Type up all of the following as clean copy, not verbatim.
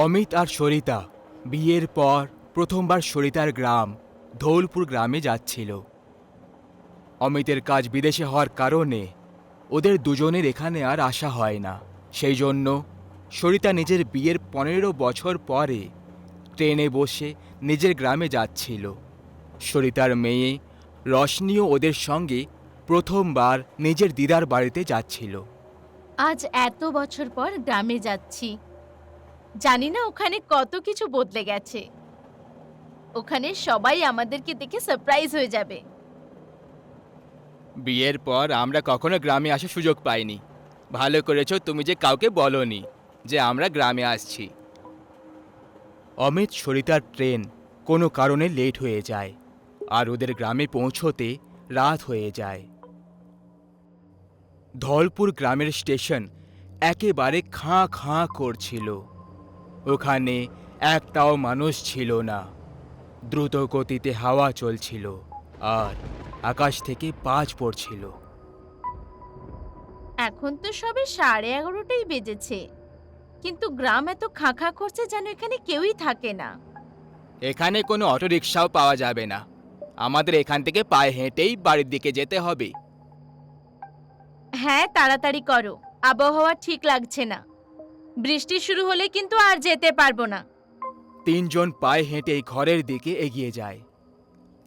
অমিত আর সরিতা বিয়ের পর প্রথমবার সরিতার গ্রাম ধৌলপুর গ্রামে যাচ্ছিল। অমিতের কাজ বিদেশে হওয়ার কারণে ওদের দুজনের এখানে আর আসা হয় না। সেই জন্য সরিতা নিজের বিয়ের 15 বছর পরে ট্রেনে বসে নিজের গ্রামে যাচ্ছিল। সরিতার মেয়ে রশনিও ওদের সঙ্গে প্রথমবার নিজের দিদার বাড়িতে যাচ্ছিল। আজ এত বছর পর গ্রামে যাচ্ছি। জানি না ওখানে কত কিছু বদলে গেছে। ওখানে সবাই আমাদেরকে দেখে সারপ্রাইজ হয়ে যাবে। বিয়ের পর আমরা কখনো গ্রামে আসার সুযোগ পাইনি। ভালো করেছো তুমি যে কাউকে বলোনি যে আমরা গ্রামে আসছি। অমিত সরিতার ট্রেন কোনো কারণে লেট হয়ে যায় আর ওদের গ্রামে পৌঁছোতে রাত হয়ে যায়। ধৌলপুর গ্রামের স্টেশন একেবারে খাঁ খাঁ করছিল। ওখানে একটাও মানুষ ছিল না। দ্রুত গতিতে হাওয়া চলছিল আর আকাশ থেকে বাজ পড়ছিল। এখন তো সবে 11:30টাই বেজেছে, কিন্তু গ্রাম এত খাঁ করছে যেন এখানে কেউই থাকে না। এখানে কোনো অটোরিকশাও পাওয়া যাবে না। আমাদের এখান থেকে পায়ে হেঁটেই বাড়ির দিকে যেতে হবে। হ্যাঁ, তাড়াতাড়ি করো, আবহাওয়া ঠিক লাগছে না। বৃষ্টি শুরু হলে কিন্তু আর যেতে পারবো না। 3 জন পায়ে হেঁটেই ঘরের দিকে এগিয়ে যায়।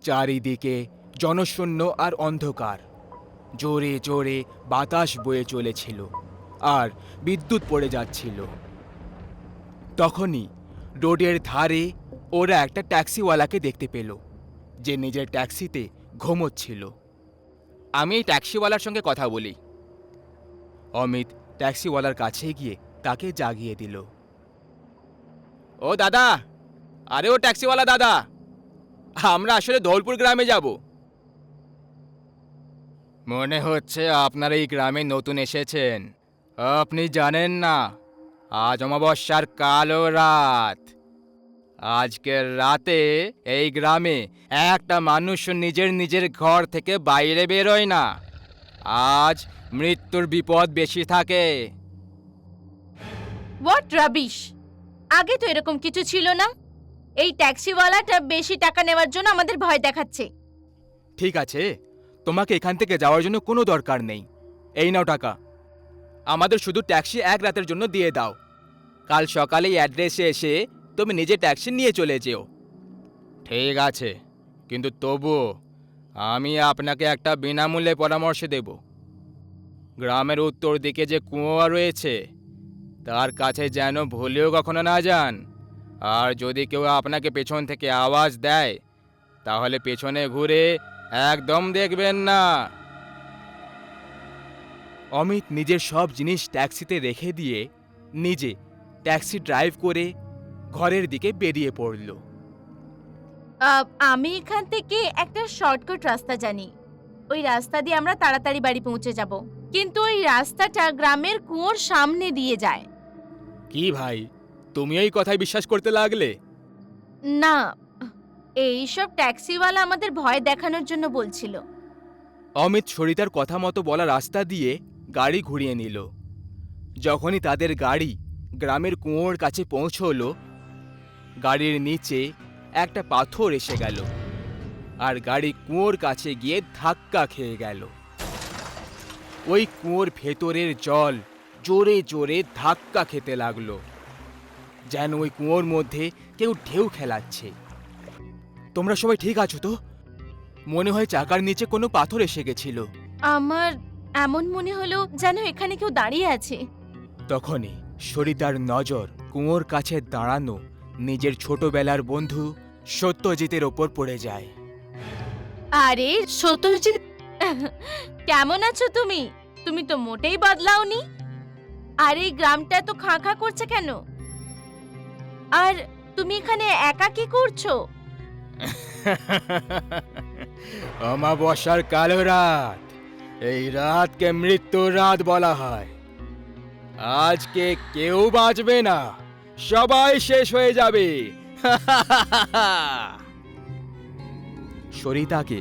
চারিদিকে জনশূন্য আর অন্ধকার। জোরে জোরে বাতাস বয়ে চলেছিল আর বিদ্যুৎ পড়ে যাচ্ছিল। তখনই রোডের ধারে ওরা একটা ট্যাক্সিওয়ালাকে দেখতে পেল, যে নিজের ট্যাক্সিতে ঘুমোচ্ছিল। আমি এই ট্যাক্সিওয়ালার সঙ্গে কথা বলি। অমিত ট্যাক্সিওয়ালার কাছে গিয়ে তাকে জাগিয়ে দিল। ও দাদা, আরে ও ট্যাক্সিওয়ালা দাদা, আমরা আসলে ধৌলপুর গ্রামে যাব। মনে হচ্ছে আপনারা এই গ্রামে নতুন এসেছেন। আপনি জানেন না, আজ অমাবস্যার কালো রাত। আজকের রাতে এই গ্রামে একটা মানুষ নিজের নিজের ঘর থেকে বাইরে বেরোয় না। আজ মৃত্যুর বিপদ বেশি থাকে। What rubbish! আগে তো এরকম কিছু ছিল না। এই ট্যাক্সিওয়ালাটা বেশি টাকা নেওয়ার জন্য আমাদের ভয় দেখাচ্ছে। ঠিক আছে, তোমাকে এখান থেকে যাওয়ার জন্য কোনো দরকার নেই। এই নাও টাকা। আমাদের শুধু ট্যাক্সি 1 রাতের জন্য দিয়ে দাও। কাল সকালে এই অ্যাড্রেসে এসে তুমি নিজে ট্যাক্সি নিয়ে চলে যেও। ঠিক আছে, কিন্তু তবুও আমি আপনাকে একটা বিনামূল্যে পরামর্শ দেব। গ্রামের উত্তর দিকে যে কুয়ো রয়েছে তার কাছে যেন ভুলেও কখনো না যান। আর যদি কেউ আপনাকে পেছন থেকে আওয়াজ দেয় তাহলে পেছনে ঘুরে একদম দেখবেন না। অমিত নিজের সব জিনিস ট্যাক্সিতে রেখে দিয়ে নিজে ট্যাক্সি ড্রাইভ করে ঘরের দিকে বেরিয়ে পড়ল। আমি এখান থেকে একটা শর্টকাট রাস্তা জানি। ওই রাস্তা দিয়ে আমরা তাড়াতাড়ি বাড়ি পৌঁছে যাব, কিন্তু ওই রাস্তাটা গ্রামের কুয়োর সামনে দিয়ে যায়। কি ভাই, তুমি এই কথায় বিশ্বাস করতে লাগলে? না, এইসব ট্যাক্সিওয়ালা আমাদের ভয় দেখানোর জন্য বলছিল। অমিত সরিতার কথা মতো বলা রাস্তা দিয়ে গাড়ি ঘুরিয়ে নিল। যখনই তাদের গাড়ি গ্রামের কুয়োর কাছে পৌঁছলো, গাড়ির নিচে একটা পাথর এসে গেল আর গাড়ি কুয়োর কাছে গিয়ে ধাক্কা খেয়ে গেল। ওই কুয়োর ভেতরের জল জোরে জোরে ধাক্কা খেতে লাগলো, যেন ওই কুয়োর মধ্যে কেউ ঢেউ খেলাচ্ছে। তোমরা সবাই ঠিক আছো তো? মনে হয় চাকার নিচে কোনো পাথর এসে গেছিল। আমার এমন মনে হলো যেন এখানে কেউ দাঁড়িয়ে আছে। তখনই সরিতার নজর কুয়োর কাছে দাঁড়ানো নিজের ছোটবেলার বন্ধু সত্যজিতের ওপর পড়ে যায়। আরে সত্যজিৎ, কেমন আছো তুমি? তুমি তো মোটেই বদলাওনি। আর এই গ্রামটা তো খাঁ করছে কেন? আর তুমি এখানে একা কি করছো? অমাবস্যার কালো রাত, এই রাতকে মৃত্যুর রাত বলা হয়। আজকে কেউ বাঁচবে না, সবাই শেষ হয়ে যাবে। সরিতাকে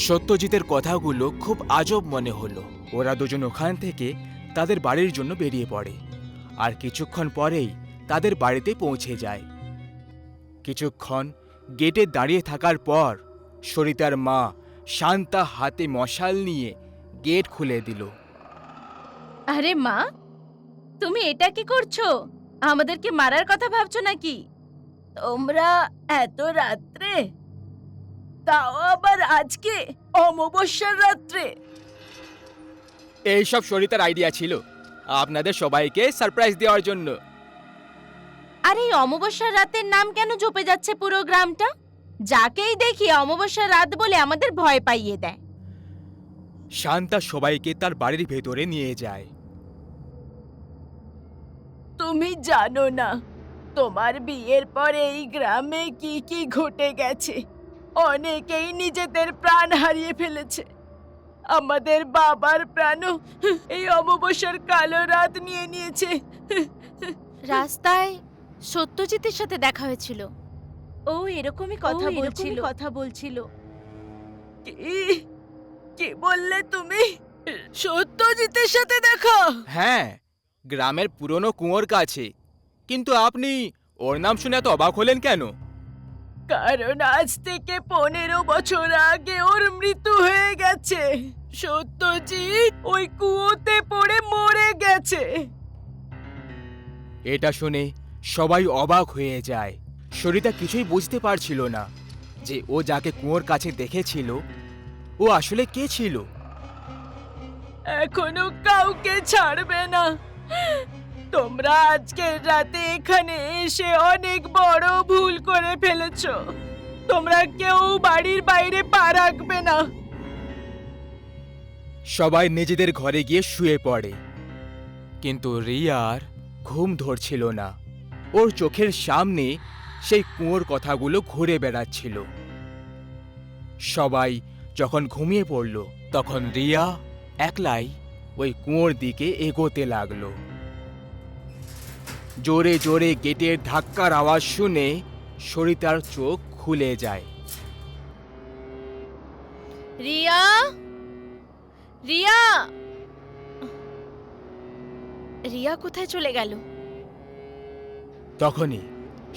সত্যজিতের কথাগুলো খুব আজব মনে হলো। ওরা দুজন ওখান থেকে তাদের বাড়ির জন্য বেরিয়ে পড়ে আর কিছুক্ষণ পরেই তাদের বাড়িতে পৌঁছে যায়। কিছুক্ষণ গেটে দাঁড়িয়ে থাকার পর সরিতার মা শান্তা হাতে মশাল নিয়ে গেট খুলে দিল। আরে মা, তুমি এটা কি করছো? আমাদেরকে মারার কথা ভাবছো নাকি? তোমরা এত রাত্রে, তাও আবার আজকে অমাবস্যার রাত্রে? এইসব সরিতার আইডিয়া ছিল আপনাদের সবাইকে সারপ্রাইজ দেওয়ার জন্য। আর এই অমাবস্যার রাতের নাম কেন জপে যাচ্ছে পুরো গ্রামটা? যাকেই দেখি অমাবস্যার রাত বলে আমাদের ভয় পাইয়ে দেয়। শান্তা সবাইকে তার বাড়ির ভেতরে নিয়ে যায়। তুমি জানো না তোমার বিয়ের পরে এই গ্রামে কি কি ঘটে গেছে। অনেকেই নিজেদের প্রাণ হারিয়ে ফেলেছে। আমাদের বাবার প্রাণও এই অমাবস্যার কালো রাত নিয়ে নিয়েছে। রাস্তায় সত্যজিতের সাথে দেখা হয়েছিল। ও এরকমই কথা বলছিল। কি কি বললে তুমি? সত্যজিতের সাথে দেখা? হ্যাঁ, গ্রামের পুরনো কুয়োর কাছে। কিন্তু আপনি ওর নাম শুনে এত অবাক হলেন কেন? কারণ আজ থেকে 15 বছর আগে ওর মৃত্যু হয়ে গেছে। সত্যজিৎ ওই কুয়োতে পড়ে মরে গেছে। এটা শুনে সবাই অবাক হয়ে যায়। সরিতা কিছুই বুঝতে পারছিল না যে ও যাকে কুয়োর কাছে দেখেছিল ও আসলে কে ছিল। এখনো কাউকে ছাড়বে না। তোমরা আজকের রাতে এখানে এসে অনেক বড় ভুল করে ফেলেছো। তোমরা কেউ বাড়ির বাইরে পা রাখবে না। সবাই নিজেদের ঘরে গিয়ে শুয়ে পড়ে। কিন্তু রিয়ার ঘুম ধরছিল না। ওর চোখের সামনে সেই কুয়োর কথাগুলো ঘুরে বেড়াচ্ছিল। সবাই যখন ঘুমিয়ে পড়ল তখন রিয়া একলাই ওই কুয়োর দিকে এগোতে লাগলো। জোরে জোরে গেটের ধাক্কার আওয়াজ শুনে সরিতার চোখ খুলে যায়। রিয়া, রিয়া, রিয়া কোথায় চলে গেল? তখনই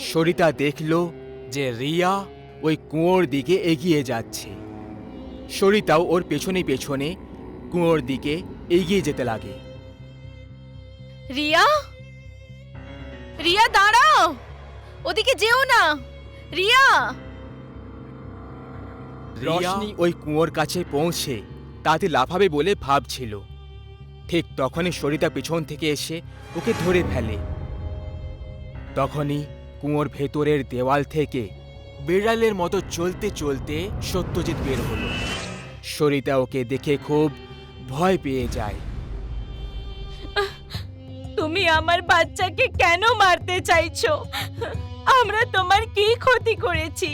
সরিতা দেখল যে রিয়া ওই কুয়োর দিকে এগিয়ে যাচ্ছে। সরিতাও ওর পেছনে পেছনে কুয়োর দিকে এগিয়ে যেতে লাগে। রিয়া, রিয়া দাঁড়াও, ওদিকে যেও না। রিয়া, রশনি ওই কুয়োর কাছে পৌঁছে তাতে লাফাবে বলে ভাবছিল। ঠিক তখনই সরিতা পেছন থেকে এসে ওকে ধরে ফেলে। তখনই কুয়োর ভেতরের দেওয়াল থেকে বিড়ালের মতো চলতে চলতে সত্যজিৎ বের হলো। সরিতা ওকে দেখে খুব ভয় পেয়ে যায়। তুমি আমার বাচ্চাকে কেন মারতে চাইছো? আমরা তোমার কি ক্ষতি করেছি?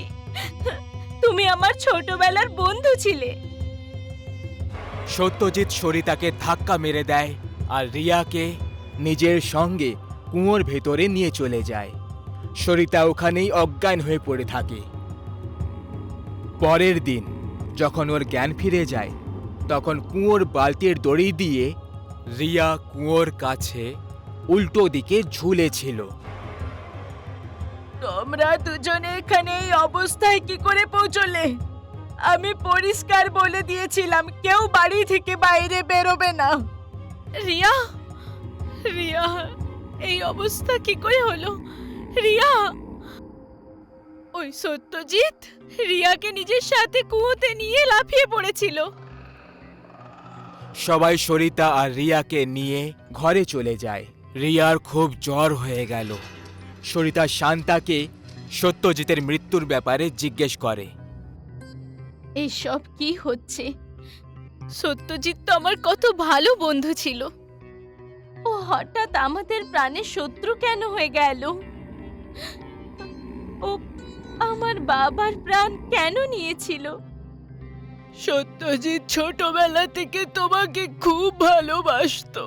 তুমি আমার ছোটবেলার বন্ধু ছিলে। সত্যজিৎ সরিতাকে ধাক্কা মেরে দেয় আর রিয়াকে নিজের সঙ্গে কুয়োর ভেতরে নিয়ে চলে যায়। সরিতা ওখানেই অজ্ঞান হয়ে পড়ে থাকে। পরের দিন যখন ওর জ্ঞান ফিরে যায় তখন কুয়োর বালতির দড়ি দিয়ে রিয়া কুয়োর কাছে উল্টো দিকে ঝুলেছিল। তোমরা দুজনে এখানে এই অবস্থায় কি করে পৌঁছলে? আমি পরিষ্কার বলে দিয়েছিলাম কেউ বাড়ি থেকে বাইরে বেরোবে না। রিয়া, রিয়া, এই অবস্থা কি করে হলো? রিয়া, ওই সত্যজিৎ রিয়াকে নিজের সাথে কুয়োতে নিয়ে লাফিয়ে পড়েছিল। সবাই সরিতা আর রিয়াকে নিয়ে ঘরে চলে যায়। রিয়ার খুব জ্বর হয়ে গেল। সরিতা শান্তাকে সত্যজিতের মৃত্যুর ব্যাপারে জিজ্ঞেস করে। এসব কি হচ্ছে? সত্যজিৎ তো আমার কত ভালো বন্ধু ছিল। ও হঠাৎ আমাদের প্রাণের শত্রু কেন হয়ে গেল? ও আমার বাবার প্রাণ কেন নিয়েছিল? সত্যজিৎ ছোটবেলা থেকে তোমাকে খুব ভালোবাসতো।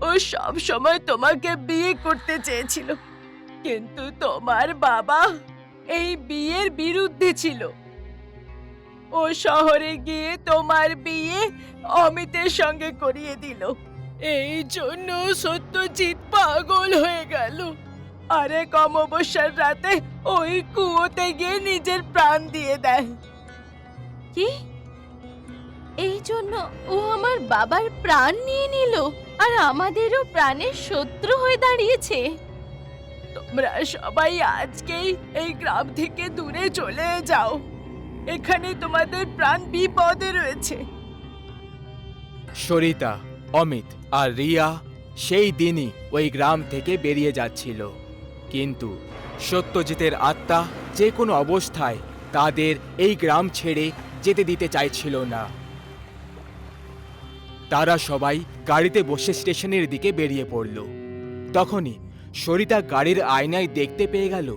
ও সব সময় তোমাকে বিয়ে করতে চেয়েছিল, কিন্তু তোমার বাবা এই বিয়ের বিরুদ্ধে ছিল। ও শহরে গিয়ে তোমার বিয়ে অমিতের সঙ্গে করিয়ে দিল। এই জন্য সত্যজিৎ পাগল হয়ে গেল। আর এক অমাবস্যার রাতে ওই কুয়োতে গিয়ে নিজের প্রাণ দিয়ে দেয়। কি? এই জন্য ও আমার বাবার প্রাণ নিয়ে নিল আর আমাদেরও প্রাণের শত্রু হয়ে দাঁড়িয়েছে। তোমরা সবাই আজকেই এই গ্রাম থেকে দূরে চলে যাও, এখানে তোমাদের প্রাণ বিপদে রয়েছে। সরিতা, অমিত আর রিয়া সেই দিনই ওই গ্রাম থেকে বেরিয়ে যাচ্ছিল, কিন্তু সত্যজিতের আত্মা যে কোনো অবস্থায় তাদের এই গ্রাম ছেড়ে যেতে দিতে চাইছিল না। তারা সবাই গাড়িতে বসে স্টেশনের দিকে বেরিয়ে পড়ল। তখনই সরিতা গাড়ির আয়নায় দেখতে পেয়ে গেল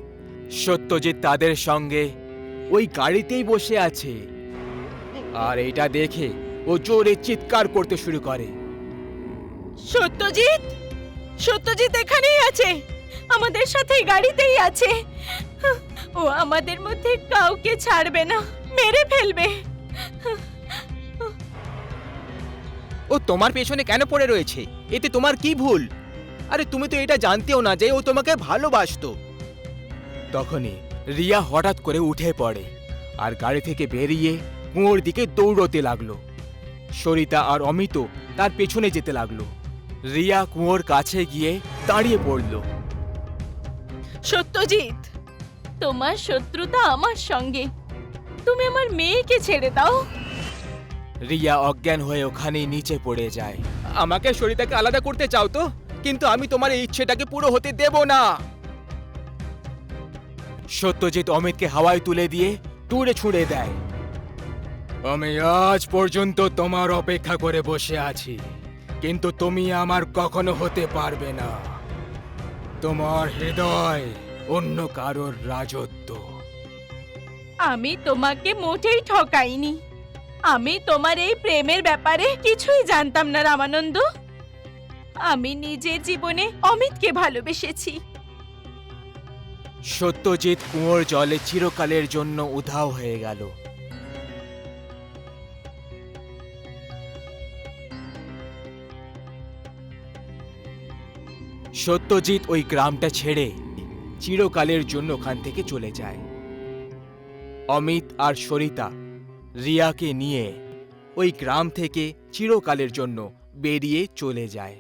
সত্যজিৎ তাদের সঙ্গে ওই গাড়িতেই বসে আছে। আর এটা দেখে ও জোরে চিৎকার করতে শুরু করে। সত্যজিৎ, সত্যজিৎ এখানেই আছে, আমাদের সাথে গাড়িতেই আছে। ও আমাদের মধ্যে কাউকে ছাড়বে না, মেরে ফেলবে। ও তোমার পেছনে কেন পড়ে রয়েছে? এতে তোমার কি ভুল? আরে তুমি তো এটা জানতেও না যে ও তোমাকে ভালোবাসতো। তখনই রিয়া হঠাৎ করে উঠে পড়ে আর গাড়ি থেকে বেরিয়ে কুয়োর দিকে দৌড়তে লাগলো। সরিতা আর অমিত তার পেছনে যেতে লাগলো। রিয়া কুয়োর কাছে গিয়ে দাঁড়িয়ে পড়ল। সত্যজিৎ, তোমার শত্রুতা আমার সঙ্গে, তুমি আমার মেয়েকে ছেড়ে দাও। রিয়া অজ্ঞান হয়ে ওখানেই নিচে পড়ে যায়। আমাকে সরিতাকে আলাদা করতে চাও তো, কিন্তু আমি তোমার এই ইচ্ছেটাকে পুরো হতে দেব না। সত্যজিৎ অমিতকে হাওয়ায় তুলে দিয়ে দূরে ছুঁড়ে দেয়। আমি আজ পর্যন্ত তোমার অপেক্ষা করে বসে আছি, কিন্তু তুমি আমার কখনো হতে পারবে না। তোমার হৃদয় অন্য কারোর রাজত্ব। আমি তোমাকে মোটেই ঠকাইনি। আমি তোমার এই প্রেমের ব্যাপারে কিছুই জানতাম না রামানন্দ। আমি নিজের জীবনে অমিতকে ভালোবেসেছি। সত্যজিৎ কুয়োর জলে চিরকালের জন্য উধাও হয়ে গেল। সত্যজিৎ ওই গ্রামটা ছেড়ে চিরকালের জন্য ওখান থেকে চলে যায়। অমিত আর সরিতা রিয়াকে নিয়ে ওই গ্রাম থেকে চিরকালের জন্য বেরিয়ে চলে যায়।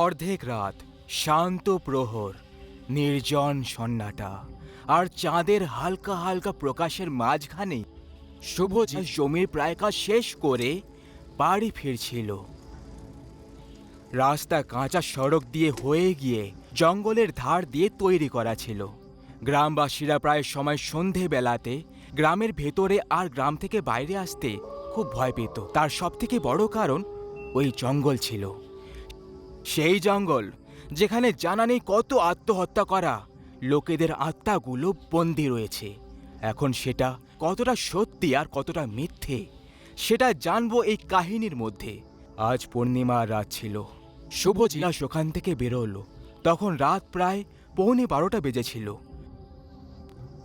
অর্ধেক রাত, শান্ত প্রহর, নির্জন সন্নাটা আর চাঁদের হালকা হালকা প্রকাশের মাঝখানে শুভজিৎ জমির প্রায় কাজ শেষ করে বাড়ি ফিরছিল। রাস্তা কাঁচা সড়ক দিয়ে হয়ে গিয়ে জঙ্গলের ধার দিয়ে তৈরি করা ছিল। গ্রামবাসীরা প্রায় সময় সন্ধেবেলাতে গ্রামের ভেতরে আর গ্রাম থেকে বাইরে আসতে খুব ভয় পেত। তার সবথেকে বড় কারণ ওই জঙ্গল ছিল। সেই জঙ্গল যেখানে জানা নেই কত আত্মহত্যা করা লোকেদের আত্মাগুলো বন্দী রয়েছে। এখন সেটা কতটা সত্যি আর কতটা মিথ্যে সেটা জানবো এই কাহিনীর মধ্যে। আজ পূর্ণিমার রাত ছিল। শুভজিৎ ওখান থেকে বেরোলো। তখন রাত প্রায় 11:15 বেজেছিল।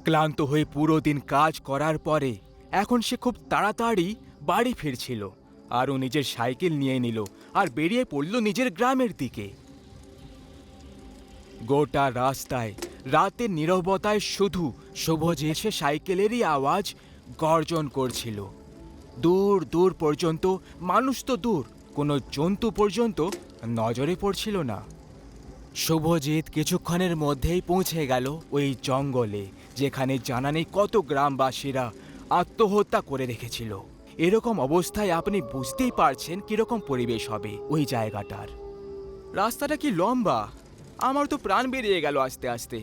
ক্লান্ত হয়ে পুরো দিন কাজ করার পরে এখন সে খুব তাড়াতাড়ি বাড়ি ফিরছিল। আর ও নিজের সাইকেল নিয়ে নিল আর বেরিয়ে পড়ল নিজের গ্রামের দিকে। গোটা রাস্তায় রাতের নীরবতায় শুধু শুভজিৎ সে সাইকেলেরই আওয়াজ গর্জন করছিল। দূর দূর পর্যন্ত, মানুষ তো দূর, কোনো জন্তু পর্যন্ত নজরে পড়ছিল না। শুভজিৎ কিছুক্ষণের মধ্যেই পৌঁছে গেল ওই জঙ্গলে, যেখানে জানা নেই কত গ্রামবাসীরা আত্মহত্যা করে রেখেছিল। এরকম অবস্থায় আপনি বুঝতেই পারছেন কিরকম পরিবেশ হবে ওই জায়গাটার। রাস্তাটা কি লম্বা! আমার তো প্রাণ বেরিয়ে গেল আস্তে আস্তে।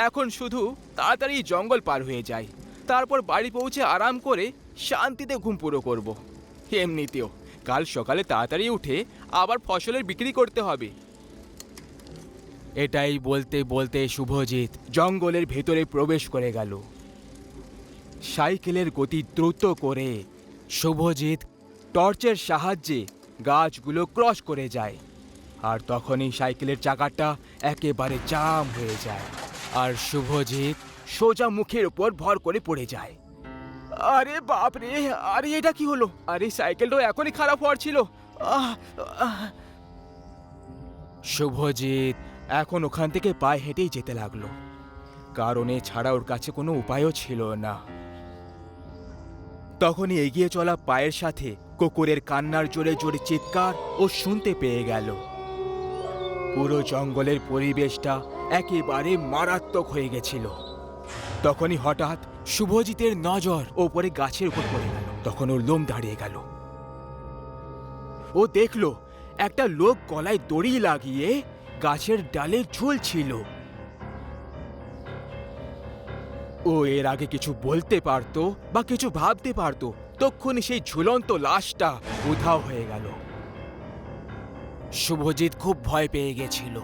এখন শুধু তাড়াতাড়ি জঙ্গল পার হয়ে যাই, তারপর বাড়ি পৌঁছে আরাম করে শান্তিতে ঘুম পুরো করব। এমনিতেও কাল সকালে তাড়াতাড়ি উঠে আবার ফসলের বিক্রি করতে হবে। এটাই বলতে বলতে শুভজিৎ জঙ্গলের ভেতরে প্রবেশ করে গেল। সাইকেলের গতি দ্রুত করে শুভজিৎ টর্চের সাহায্যে গাছগুলো ক্রস করে যায়। আর তখনই সাইকেলের চাকাটা একেবারে জাম হয়ে যায় আর শুভজিৎ সোজা মুখের উপর ভর করে পড়ে যায়। আরে বাপরে! আরে এটা কি হলো? আরে সাইকেলটা এখনই খারাপ হওয়ার ছিল। শুভজিৎ এখন ওখান থেকে পায়ে হেঁটেই যেতে লাগলো, কারণ এছাড়া ওর কাছে কোনো উপায়ও ছিল না। তখনই এগিয়ে চলা পায়ের সাথে কুকুরের কান্নার জোরে জোরে চিৎকার ও শুনতে পেয়ে গেল। পুরো জঙ্গলের পরিবেশটা একেবারে মারাত্মক হয়ে গেছিল। তখনই হঠাৎ শুভজিতের নজর ওপরে গাছের উপর পড়ে গেল। তখন ওর লোম দাঁড়িয়ে গেল। ও দেখলো একটা লোক গলায় দড়ি লাগিয়ে গাছের ডালে ঝুলছিল। ও এর আগে কিছু বলতে পারতো বা কিছু ভাবতে পারতো, তক্ষুনি সেই ঝুলন্ত লাশটা উধাও হয়ে গেল। শুভজিৎ খুব ভয় পেয়ে গেছিল।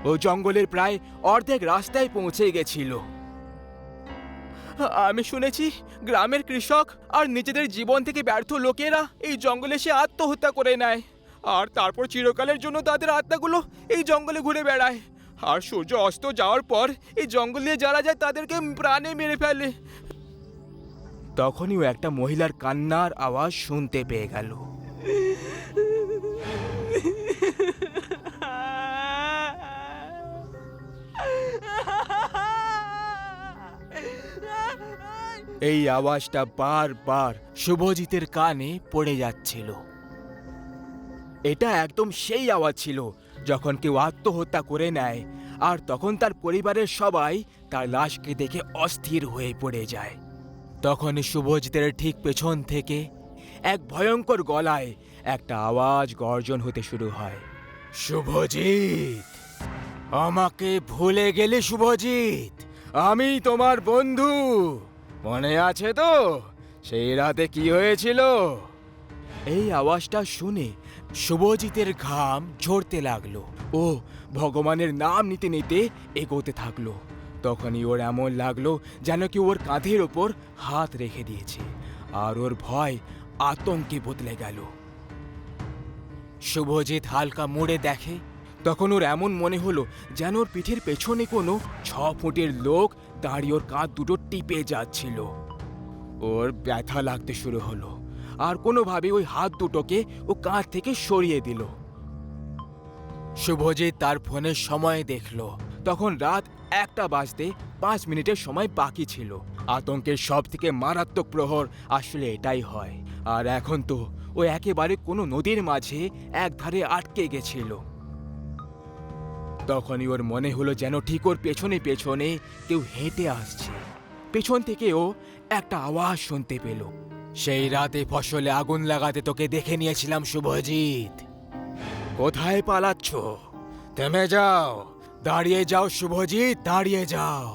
ও জঙ্গলের প্রায় অর্ধেক রাস্তায় পৌঁছে গেছিল। আমি শুনেছি গ্রামের কৃষক আর নিজেদের জীবন থেকে ব্যর্থ লোকেরা এই জঙ্গলে এসে আত্মহত্যা করে নেয়, আর তারপর চিরকালের জন্য তাদের আত্মাগুলো এই জঙ্গলে ঘুরে বেড়ায়। আর সূর্য অস্ত যাওয়ার পর এই জঙ্গল দিয়ে যারা যায় তাদেরকে প্রাণে মেরে ফেলে। তখনই ও একটা মহিলার কান্নার আওয়াজ শুনতে পেয়ে গেল। এই আওয়াজটা বারবার শুভজিতের কানে পড়ে যাচ্ছিল। এটা একদম সেই আওয়াজ ছিল যখন কেউ আত্মহত্যা করে নেয়, আর তখন তার পরিবারের সবাই তার লাশকে দেখে অস্থির হয়ে পড়ে যায়। তখনই শুভজিতের ঠিক পেছন থেকে এক ভয়ঙ্কর গলায় একটা আওয়াজ গর্জন হতে শুরু হয়। শুভজিৎ, আমাকে ভুলে গেলে শুভজিৎ? আমি তোমার বন্ধু, মনে আছে তো সেই রাতে কি হয়েছিল? এই আওয়াজটা শুনে শুভজিতের ঘাম ঝরতে লাগলো। ও ভগবানের নাম নিতে নিতে এগোতে থাকলো। তখনই ওর এমন লাগলো যেন কি ওর কাঁধের ওপর হাত রেখে দিয়েছে, আর ওর ভয় আতঙ্কে বদলে গেল। শুভজিৎ হালকা মুড়ে দেখে, তখন ওর এমন মনে হলো যেন ওর পিঠের পেছনে কোনো 6 ফুটের লোক দাঁড়িয়ে ওর কাঁধ দুটো টিপে যাচ্ছিল। ওর ব্যথা লাগতে শুরু হলো, আর কোনোভাবে ওই হাত দুটোকে ও কাঁধ থেকে সরিয়ে দিল। শুভজিৎ তার ফোনের সময় দেখল, তখন রাত 1টা বাজতে 5 মিনিটের সময় বাকি ছিল। আতঙ্কের সব থেকে মারাত্মক প্রহর আসলে এটাই হয়। আর এখন তো ও একেবারে কোনো নদীর মাঝে একধারে আটকে গেছিল। তখনই ওর মনে হলো যেন ঠিক ওর পেছনে পেছনে কেউ হেঁটে আসছে। পেছন থেকে ও একটা আওয়াজ শুনতে পেল। সেই রাতে ফসলে আগুন লাগাতে তোকে দেখে নিয়েছিলাম শুভজিৎ। কোথায় পালাচ্ছ? থেমে যাও, দাঁড়িয়ে যাও শুভজিৎ, দাঁড়িয়ে যাও।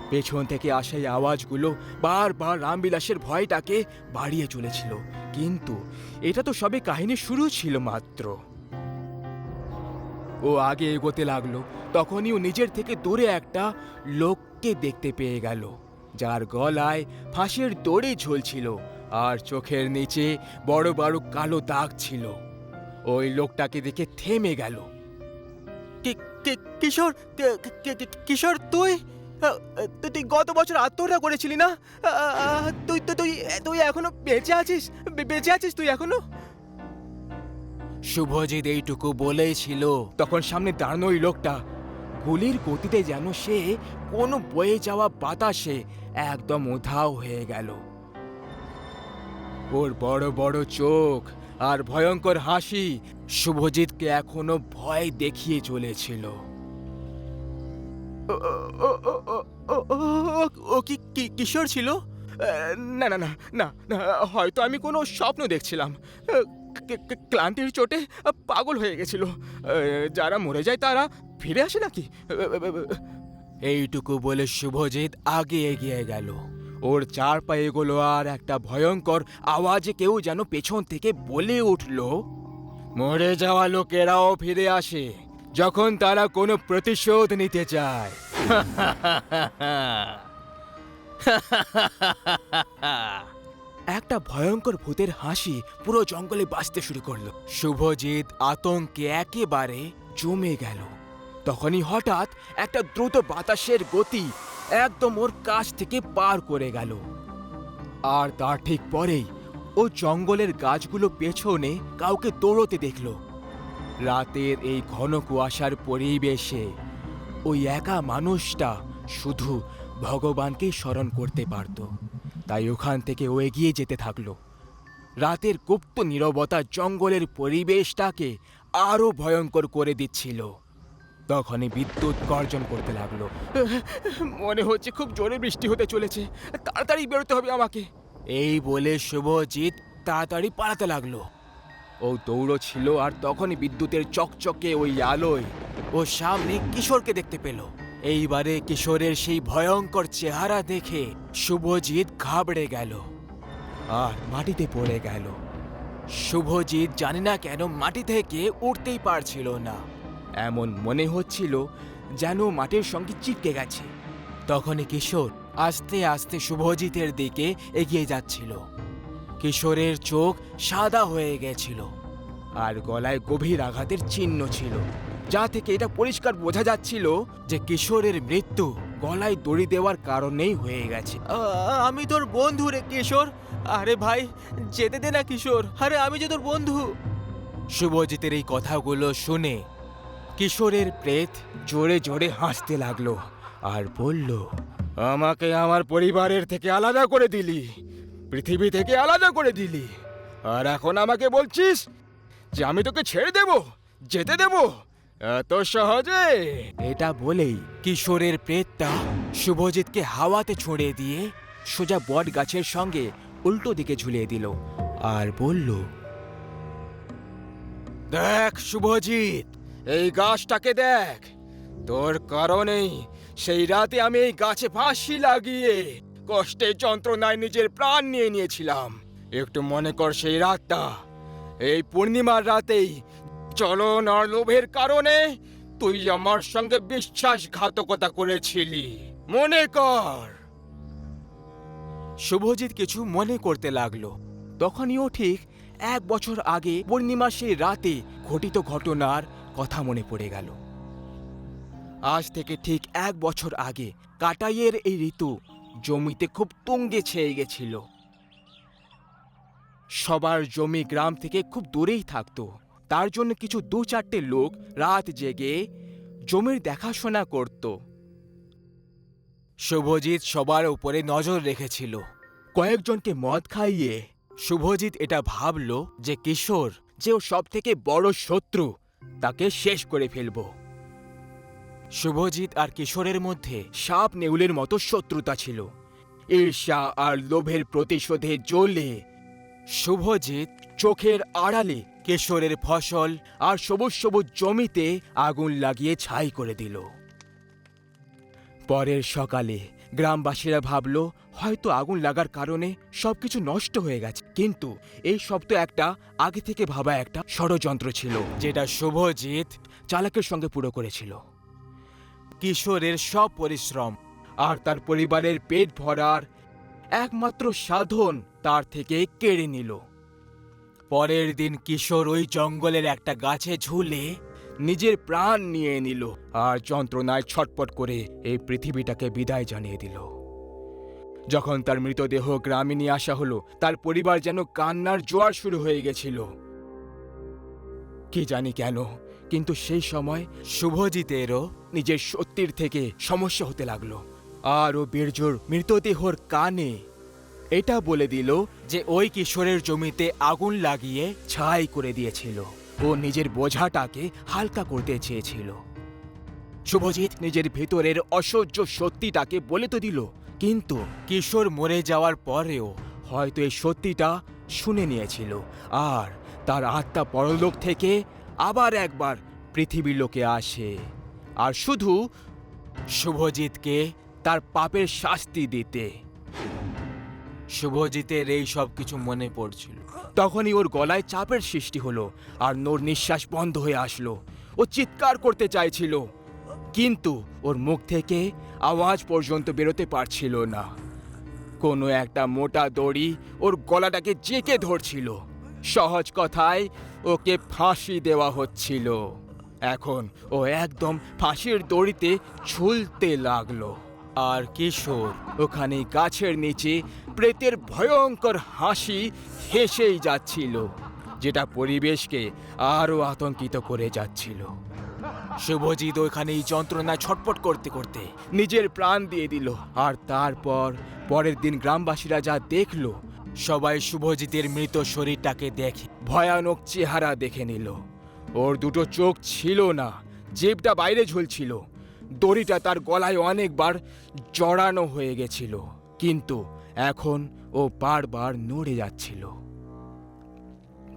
পেছন থেকে আসা এই আওয়াজগুলো বারবার রামবিলাসের ভয়টাকে বাড়িয়ে চলেছিল, কিন্তু এটা তো সবে কাহিনীর শুরু ছিল মাত্র। ও আগে এগোতে লাগলো, তখনই ও নিজের থেকে দূরে একটা লোককে দেখতে পেয়ে গেল, যার গলায় ফাঁসের দড়ি ঝুলছিল আর চোখের নিচে বড় বড় কালো দাগ ছিল। ওই লোকটাকে দেখে থেমে গেল। কিশোর, কিশোর, তুই তুই গত বছর আত্মহত্যা করেছিলি না? তুই তুই তুই এখনো বেঁচে আছিস? বেঁচে আছিস তুই এখনো? শুভজিৎ এইটুকু বলেই ছিল, তখন সামনে দাঁড়ানো ওই লোকটা গুলির গতিতে যেন সে কোনো বয়ে যাওয়া বাতাসে একদম উধাও হয়ে গেল। ওর বড় বড় চোখ আর ভয়ঙ্কর হাসি শুভজিৎকে এখনো ভয় দেখিয়ে চলেছিল। ও কি কিশোর ছিল? না না না না না, হয়তো আমি কোনো স্বপ্ন দেখছিলাম। ক্লান্তির চোটে পাগল হয়ে গেছিল। যারা মরে যায় তারা ফিরে আসে নাকি? এইটুকু বলে শুভজিৎ আগে এগিয়ে গেল। ওর 4 পায়ে এগোলো, আর একটা ভয়ঙ্কর আওয়াজে কেউ যেন পেছন থেকে বলে উঠল, মরে যাওয়া লোকেরাও ফিরে আসে যখন তারা কোনো প্রতিশোধ নিতে চায়। একটা ভয়ঙ্কর ভূতের হাসি পুরো জঙ্গলে বাজতে শুরু করলো। শুভজিৎ আতঙ্কে একেবারে জমে গেল। তখনই হঠাৎ একটা দ্রুত বাতাসের গতি একদম ওর কাছ থেকে পার করে গেল, আর তার ঠিক পরেই ও জঙ্গলের গাছগুলো পেছনে কাউকে দৌড়তে দেখল। রাতের এই ঘন কুয়াশার পরিবেশে ওই একা মানুষটা শুধু ভগবানকেই স্মরণ করতে পারত। তাই ওখান থেকে ও এগিয়ে যেতে থাকলো। রাতের গুপ্ত নীরবতা জঙ্গলের পরিবেশটাকে আরো ভয়ঙ্কর করে দিচ্ছিল। তখনই বিদ্যুৎ গর্জন করতে লাগলো। মনে হচ্ছে খুব জোরে বৃষ্টি হতে চলেছে, তাড়াতাড়ি বেরোতে হবে আমাকে। এই বলে শুভজিৎ তাড়াতাড়ি পালাতে লাগলো। ও দৌড়ছিল আর তখনই বিদ্যুতের চকচকে ওই আলোয় ও সামনে কিশোরকে দেখতে পেল। এইবারে কিশোরের সেই ভয়ঙ্কর চেহারা দেখে শুভজিৎ ঘাবড়ে গেল আর মাটিতে পড়ে গেল। শুভজিৎ জানি না কেন মাটি থেকে উঠতেই পারছিল না। এমন মনে হচ্ছিল যেন মাটির সঙ্গে চিপকে গেছে। তখনই কিশোর আস্তে আস্তে শুভজিতের দিকে এগিয়ে যাচ্ছিল। কিশোরের চোখ সাদা হয়ে গেছিল আর গলায় গভীর আঘাতের চিহ্ন ছিল, যা থেকে এটা পরিষ্কার বোঝা যাচ্ছিল যে কিশোরের মৃত্যু গলায় দড়ি দেওয়ার কারণেই হয়ে গেছে। আমি তোর বন্ধু রে কিশোর। আরে ভাই যেতে দে না কিশোর, আরে আমি যে তোর বন্ধু। শুভজিতের এই কথাগুলো শুনে কিশোরের প্রেত জোরে জোরে হাসতে লাগলো আর বলল, আমাকে আমার পরিবারের থেকে আলাদা করে দিলি, পৃথিবী থেকে আলাদা করে দিলি, আর এখন আমাকে বলছিস যে আমি তোকে ছেড়ে দেব, যেতে দেব এত সহজে? এটা বলেই কিশোরের প্রেতটা শুভজিৎকে হাওয়াতে ছড়িয়ে দিয়ে সোজা বট গাছের সঙ্গে উল্টো দিকে ঝুলিয়ে দিল আর বলল, দেখ শুভজিৎ, এই গাছটাকে দেখ, তোর কারণেই সেই রাতে আমি এই গাছে ফাঁসি লাগিয়ে কষ্টে যন্ত্রণায় নিজের প্রাণ নিয়ে নিয়েছিলাম। একটু মনে কর সেই রাতটা। এই পূর্ণিমার রাতেই চলন আর লোভের কারণে তুই আমার সঙ্গে বিশ্বাসঘাতকতা করেছিলি, মনে কর। শুভজিৎ কিছু মনে করতে লাগলো। তখনই ও ঠিক 1 বছর আগে পূর্ণিমা সেই রাতে ঘটিত ঘটনার কথা মনে পড়ে গেল। আজ থেকে ঠিক 1 বছর আগে কাটাইয়ের এই ঋতু জমিতে খুব তুঙ্গে ছেয়ে গেছিল। সবার জমি গ্রাম থেকে খুব দূরেই থাকতো। তার জন্য কিছু 2-4টে লোক রাত জেগে জমির দেখাশোনা করত। শুভজিৎ সবার উপরে নজর রেখেছিল। কয়েকজনকে মদ খাইয়ে শুভজিৎ এটা ভাবল যে কিশোর যে ও সব থেকে বড় শত্রু, তাকে শেষ করে ফেলব। শুভজিৎ আর কিশোরের মধ্যে সাপ নেউলের মতো শত্রুতা ছিল। ঈর্ষা আর লোভের প্রতিশোধে জ্বলে শুভজিৎ চোখের আড়ালে কিশোরের ফসল আর সবুজ সবুজ জমিতে আগুন লাগিয়ে ছাই করে দিল। পরের সকালে গ্রামবাসীরা ভাবল হয়তো আগুন লাগার কারণে সবকিছু নষ্ট হয়ে গেছে, কিন্তু এই সব তো একটা আগে থেকে ভাবা একটা ষড়যন্ত্র ছিল, যেটা শুভজিৎ চালাকের সঙ্গে পুরো করেছিল। কিশোরের সব পরিশ্রম আর তার পরিবারের পেট ভরার একমাত্র সাধন তার থেকে কেড়ে নিল। পরের দিন কিশোর ওই জঙ্গলের একটা গাছে ঝুলে নিজের প্রাণ নিয়ে নিল আর যন্ত্রণায় ছটপট করে এই পৃথিবীটাকে বিদায় জানিয়ে দিল। যখন তার মৃতদেহ গ্রামে নিয়ে আসা হলো, তার পরিবার যেন কান্নার জোয়ার শুরু হয়ে গেছিল। কি জানি কেন, কিন্তু সেই সময় শুভজিতেরও নিজের সত্যির থেকে সমস্যা হতে লাগলো। আর ও বীরজোর মৃতদেহর কানে এটা বলে দিল যে ওই কিশোরের জমিতে আগুন লাগিয়ে ছাই করে দিয়েছিল। ও নিজের বোঝাটাকে হালকা করতে চেয়েছিল। শুভজিৎ নিজের ভেতরের অসহ্য সত্যিটাকে বলে তো দিল, কিন্তু কিশোর মরে যাওয়ার পরেও হয়তো এই সত্যিটা শুনে নিয়েছিল আর তার আত্মা পরলোক থেকে আবার একবার পৃথিবীর লোকে আসে আর শুধু শুভজিৎকে তার পাপের শাস্তি দিতে। শুভজিতের এই সব কিছু মনে পড়ছিল। তখনই ওর গলায় চাপের সৃষ্টি হলো আর ওর নিঃশ্বাস বন্ধ হয়ে আসলো। ও চিৎকার করতে চাইছিল, কিন্তু ওর মুখ থেকে আওয়াজ পর্যন্ত বেরোতে পারছিল না। কোনো একটা মোটা দড়ি ওর গলাটাকে জেঁকে ধরছিল। সহজ কথায় ওকে ফাঁসি দেওয়া হচ্ছিল। এখন ও একদম ফাঁসির দড়িতে ঝুলতে লাগলো আর কিশোর ওখানে গাছের নিচে প্রেতের ভয়ঙ্কর হাসি হেসেই যাচ্ছিল, যেটা পরিবেশকে আরো আতঙ্কিত করে যাচ্ছিল। শুভজিৎ ওখানেই যন্ত্রণায় ছটফট করতে করতে নিজের প্রাণ দিয়ে দিল। আর তারপর পরের দিন গ্রামবাসীরা যা দেখলো, সবাই শুভজিতের মৃত শরীরটাকে দেখে ভয়ানক চেহারা দেখে নিল। ওর দুটো চোখ ছিল না, জিভটা বাইরে ঝুলছিল, দড়িটা তার গলায় অনেকবার জড়ানো হয়ে গেছিল, কিন্তু এখন ও বারবার নড়ে যাচ্ছিল।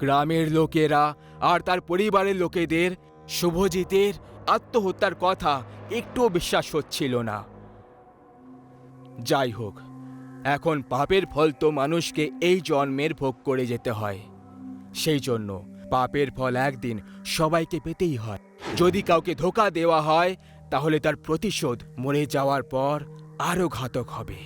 গ্রামের লোকেরা আর তার পরিবারের লোকেদের শুভজিতের আত্মহত্যার কথা একটুও বিশ্বাস হচ্ছিল না। যাই হোক, এখন পাপের ফল তো মানুষকে এই জন্মের ভোগ করে যেতে হয়। সেই জন্য পাপের ফল একদিন সবাইকে পেতেই হয়। যদি কাউকে ধোঁকা দেওয়া হয়, তাহলে তার প্রতিশোধ মরে যাওয়ার পর আরো ঘাতক হবে।